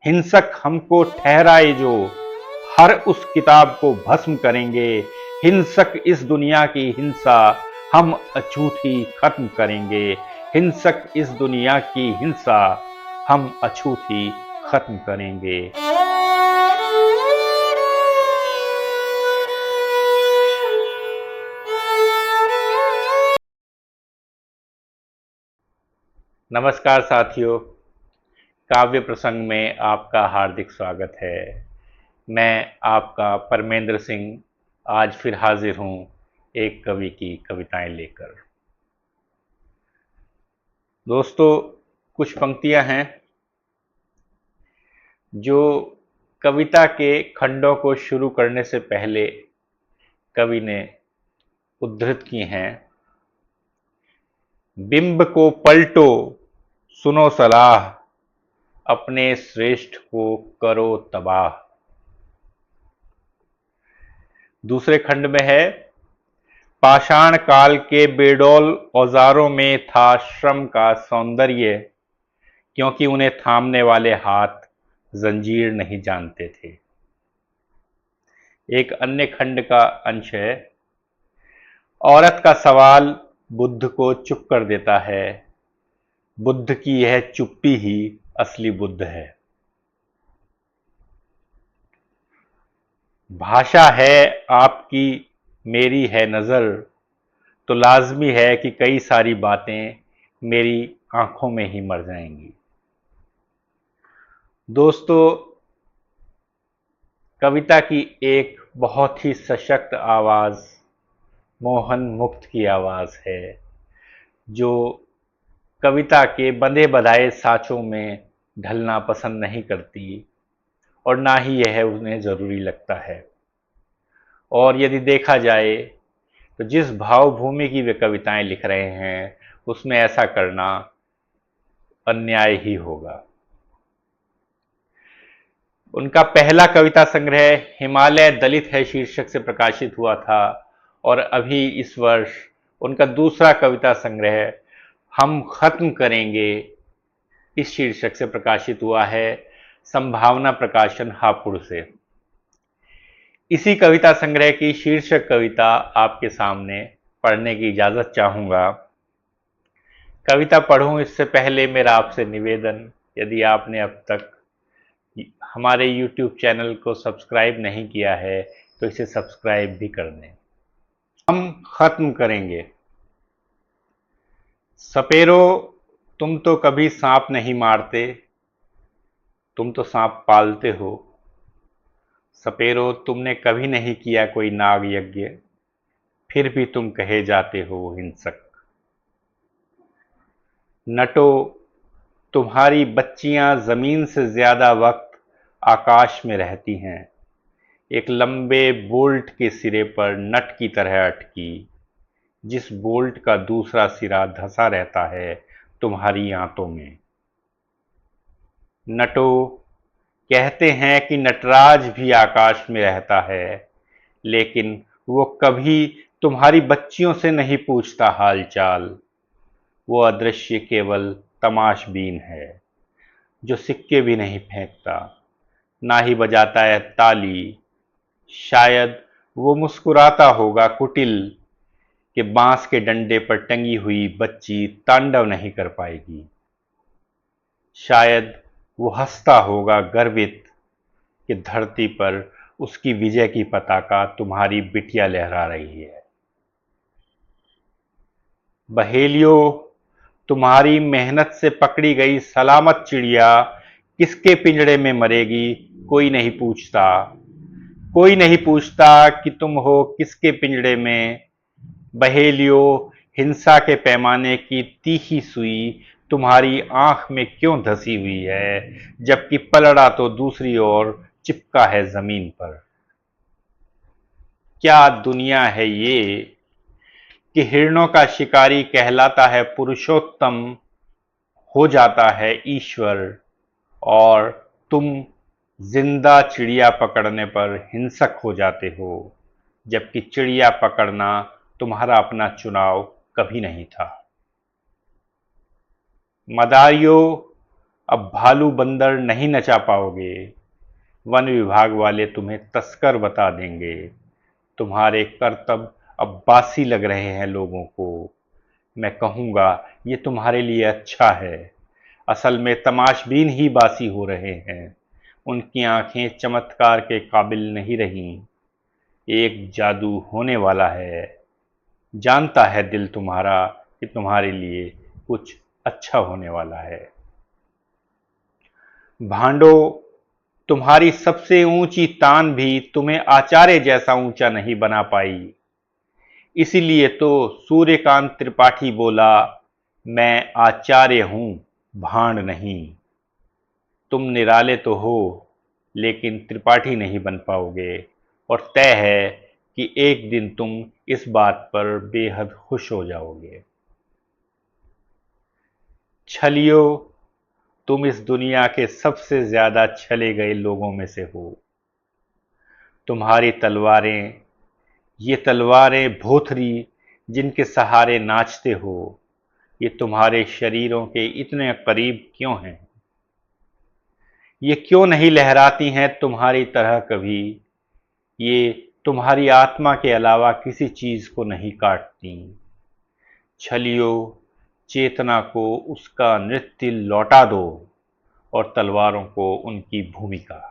हिंसक हमको ठहराए जो, हर उस किताब को भस्म करेंगे। हिंसक इस दुनिया की हिंसा हम अछूती खत्म करेंगे। हिंसक इस दुनिया की हिंसा हम अछूती खत्म करेंगे। नमस्कार साथियों, काव्य प्रसंग में आपका हार्दिक स्वागत है। मैं आपका परमेंद्र सिंह आज फिर हाजिर हूँ एक कवि की कविताएं लेकर। दोस्तों, कुछ पंक्तियां हैं जो कविता के खंडों को शुरू करने से पहले कवि ने उद्धृत की हैं। बिंब को पलटो, सुनो सलाह, अपने श्रेष्ठ को करो तबाह। दूसरे खंड में है, पाषाण काल के बेडौल औजारों में था श्रम का सौंदर्य, क्योंकि उन्हें थामने वाले हाथ जंजीर नहीं जानते थे। एक अन्य खंड का अंश है, औरत का सवाल बुद्ध को चुप कर देता है, बुद्ध की यह चुप्पी ही असली बुद्ध है। भाषा है आपकी, मेरी है नजर, तो लाजमी है कि कई सारी बातें मेरी आंखों में ही मर जाएंगी। दोस्तों, कविता की एक बहुत ही सशक्त आवाज मोहन मुक्त की आवाज है, जो कविता के बंधे बधाए साँचों में ढलना पसंद नहीं करती और ना ही यह उन्हें जरूरी लगता है। और यदि देखा जाए तो जिस भावभूमि की वे कविताएं लिख रहे हैं, उसमें ऐसा करना अन्याय ही होगा। उनका पहला कविता संग्रह हिमालय दलित है शीर्षक से प्रकाशित हुआ था, और अभी इस वर्ष उनका दूसरा कविता संग्रह हम खत्म करेंगे इस शीर्षक से प्रकाशित हुआ है, संभावना प्रकाशन हापुड़ से। इसी कविता संग्रह की शीर्षक कविता आपके सामने पढ़ने की इजाजत चाहूंगा। कविता पढ़ूं इससे पहले मेरा आपसे निवेदन, यदि आपने अब तक हमारे YouTube चैनल को सब्सक्राइब नहीं किया है तो इसे सब्सक्राइब भी कर दें। हम खत्म करेंगे। सपेरो, तुम तो कभी सांप नहीं मारते, तुम तो सांप पालते हो। सपेरो, तुमने कभी नहीं किया कोई नाग यज्ञ, फिर भी तुम कहे जाते हो हिंसक। नटो, तुम्हारी बच्चियां जमीन से ज्यादा वक्त आकाश में रहती हैं, एक लंबे बोल्ट के सिरे पर नट की तरह अटकी, जिस बोल्ट का दूसरा सिरा धंसा रहता है तुम्हारी आंतों में। नटो, कहते हैं कि नटराज भी आकाश में रहता है, लेकिन वो कभी तुम्हारी बच्चियों से नहीं पूछता हालचाल। वो अदृश्य केवल तमाशबीन है, जो सिक्के भी नहीं फेंकता, ना ही बजाता है ताली। शायद वो मुस्कुराता होगा कुटिल कि बांस के डंडे पर टंगी हुई बच्ची तांडव नहीं कर पाएगी। शायद वो हंसता होगा गर्वित कि धरती पर उसकी विजय की पताका तुम्हारी बिटिया लहरा रही है। बहेलियों, तुम्हारी मेहनत से पकड़ी गई सलामत चिड़िया किसके पिंजड़े में मरेगी, कोई नहीं पूछता। कोई नहीं पूछता कि तुम हो किसके पिंजड़े में। बहेलियों, हिंसा के पैमाने की तीखी सुई तुम्हारी आंख में क्यों धसी हुई है, जबकि पलड़ा तो दूसरी ओर चिपका है जमीन पर। क्या दुनिया है ये कि हिरणों का शिकारी कहलाता है पुरुषोत्तम, हो जाता है ईश्वर, और तुम जिंदा चिड़िया पकड़ने पर हिंसक हो जाते हो, जबकि चिड़िया पकड़ना तुम्हारा अपना चुनाव कभी नहीं था। मदारियों, अब भालू बंदर नहीं नचा पाओगे। वन विभाग वाले तुम्हें तस्कर बता देंगे। तुम्हारे करतब अब बासी लग रहे हैं लोगों को। मैं कहूँगा ये तुम्हारे लिए अच्छा है। असल में तमाशबीन ही बासी हो रहे हैं। उनकी आंखें चमत्कार के काबिल नहीं रहीं। एक जादू होने वाला है। जानता है दिल तुम्हारा कि तुम्हारे लिए कुछ अच्छा होने वाला है। भांडो, तुम्हारी सबसे ऊंची तान भी तुम्हें आचार्य जैसा ऊंचा नहीं बना पाई। इसीलिए तो सूर्यकांत त्रिपाठी बोला, मैं आचार्य हूं, भांड नहीं। तुम निराले तो हो, लेकिन त्रिपाठी नहीं बन पाओगे। और तय है कि एक दिन तुम इस बात पर बेहद खुश हो जाओगे। छलियो, तुम इस दुनिया के सबसे ज्यादा छले गए लोगों में से हो। तुम्हारी तलवारें, ये तलवारें भोथरी जिनके सहारे नाचते हो, ये तुम्हारे शरीरों के इतने करीब क्यों हैं? ये क्यों नहीं लहराती हैं तुम्हारी तरह कभी? ये तुम्हारी आत्मा के अलावा किसी चीज को नहीं काटती। छलियो, चेतना को उसका नृत्य लौटा दो और तलवारों को उनकी भूमिका।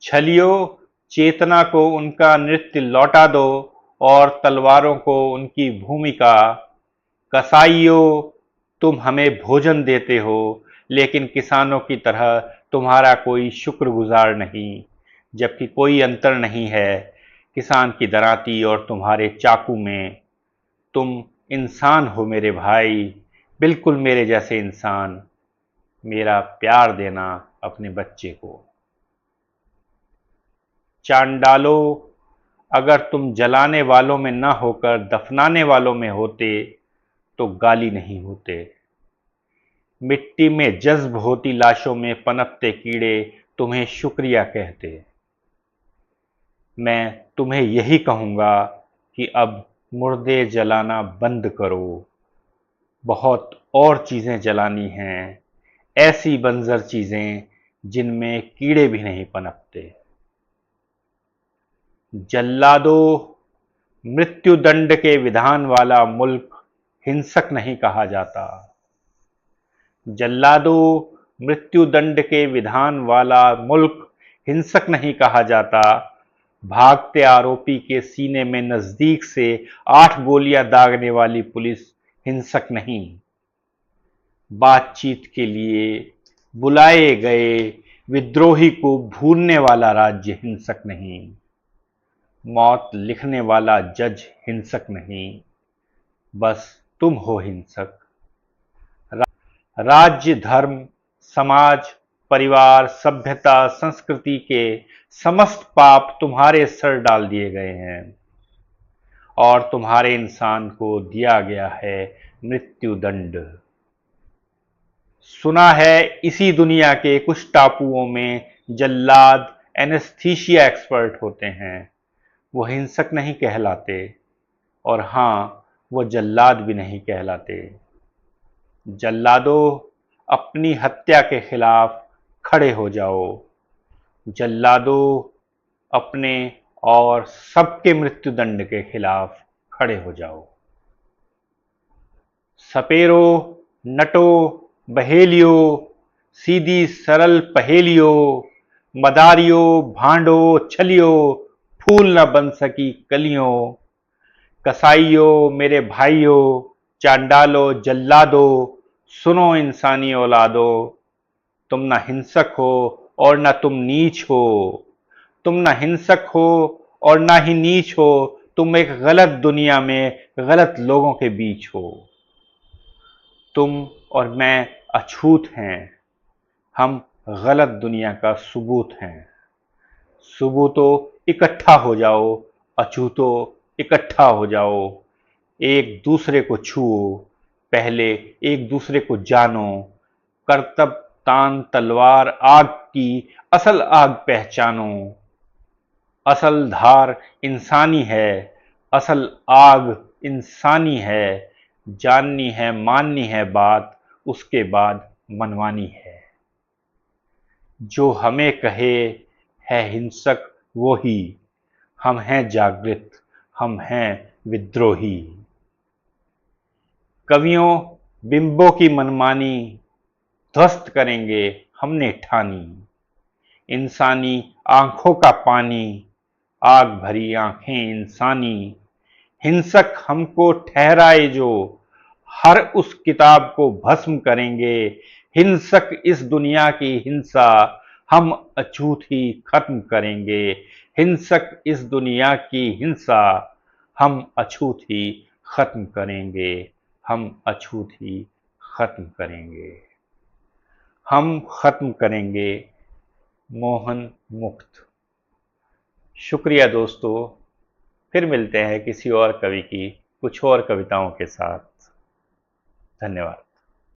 छलियो, चेतना को उनका नृत्य लौटा दो और तलवारों को उनकी भूमिका। कसाईयो, तुम हमें भोजन देते हो, लेकिन किसानों की तरह तुम्हारा कोई शुक्रगुजार नहीं, जबकि कोई अंतर नहीं है किसान की दरांती और तुम्हारे चाकू में। तुम इंसान हो मेरे भाई, बिल्कुल मेरे जैसे इंसान। मेरा प्यार देना अपने बच्चे को। चांडालो, अगर तुम जलाने वालों में न होकर दफनाने वालों में होते तो गाली नहीं होते। मिट्टी में जज्ब होती लाशों में पनपते कीड़े तुम्हें शुक्रिया कहते। मैं तुम्हें यही कहूँगा कि अब मुर्दे जलाना बंद करो। बहुत और चीज़ें जलानी हैं, ऐसी बंजर चीज़ें जिनमें कीड़े भी नहीं पनपते। जल्लादो, मृत्युदंड के विधान वाला मुल्क हिंसक नहीं कहा जाता। जल्लादो, मृत्युदंड के विधान वाला मुल्क हिंसक नहीं कहा जाता। भागते आरोपी के सीने में नजदीक से 8 गोलियां दागने वाली पुलिस हिंसक नहीं। बातचीत के लिए बुलाए गए विद्रोही को भूलने वाला राज्य हिंसक नहीं। मौत लिखने वाला जज हिंसक नहीं, बस तुम हो हिंसक। राज्य, धर्म, समाज, परिवार, सभ्यता, संस्कृति के समस्त पाप तुम्हारे सर डाल दिए गए हैं और तुम्हारे इंसान को दिया गया है मृत्युदंड। सुना है इसी दुनिया के कुछ टापुओं में जल्लाद एनेस्थीसिया एक्सपर्ट होते हैं। वो हिंसक नहीं कहलाते और हाँ, वो जल्लाद भी नहीं कहलाते। जल्लादों, अपनी हत्या के खिलाफ खड़े हो जाओ। जल्लादों, अपने और सबके मृत्युदंड के खिलाफ खड़े हो जाओ। सपेरो, नटो, बहेलियो, सीधी सरल पहेलियो, मदारियो, भांडो, छलियो, फूल न बन सकी कलियों। कसाईयो, मेरे भाइयों, चांडालो, जल्लादो, सुनो इंसानी औलादो। तुम ना हिंसक हो और ना तुम नीच हो। तुम ना हिंसक हो और ना ही नीच हो। तुम एक गलत दुनिया में गलत लोगों के बीच हो। तुम और मैं अछूत हैं। हम गलत दुनिया का सबूत हैं। सबूतों, इकट्ठा हो जाओ। अछूतों, इकट्ठा हो जाओ। एक दूसरे को छुओ, पहले एक दूसरे को जानो। करतब, तान, तलवार, आग की असल आग पहचानो। असल धार इंसानी है, असल आग इंसानी है। जाननी है, माननी है बात, उसके बाद मनमानी है। जो हमें कहे है हिंसक वो ही, हम हैं जागृत, हम हैं विद्रोही। कवियों बिंबों की मनमानी ध्वस्त करेंगे हमने ठानी। इंसानी आंखों का पानी, आग भरी आंखें इंसानी। हिंसक हमको ठहराए जो, हर उस किताब को भस्म करेंगे। हिंसक इस दुनिया की हिंसा, हम अछूत ही खत्म करेंगे। हिंसक इस दुनिया की हिंसा, हम अछूत ही खत्म करेंगे। हम अछूत ही खत्म करेंगे। हम खत्म करेंगे मोहन मुक्त। शुक्रिया दोस्तों, फिर मिलते हैं किसी और कवि की कुछ और कविताओं के साथ। धन्यवाद।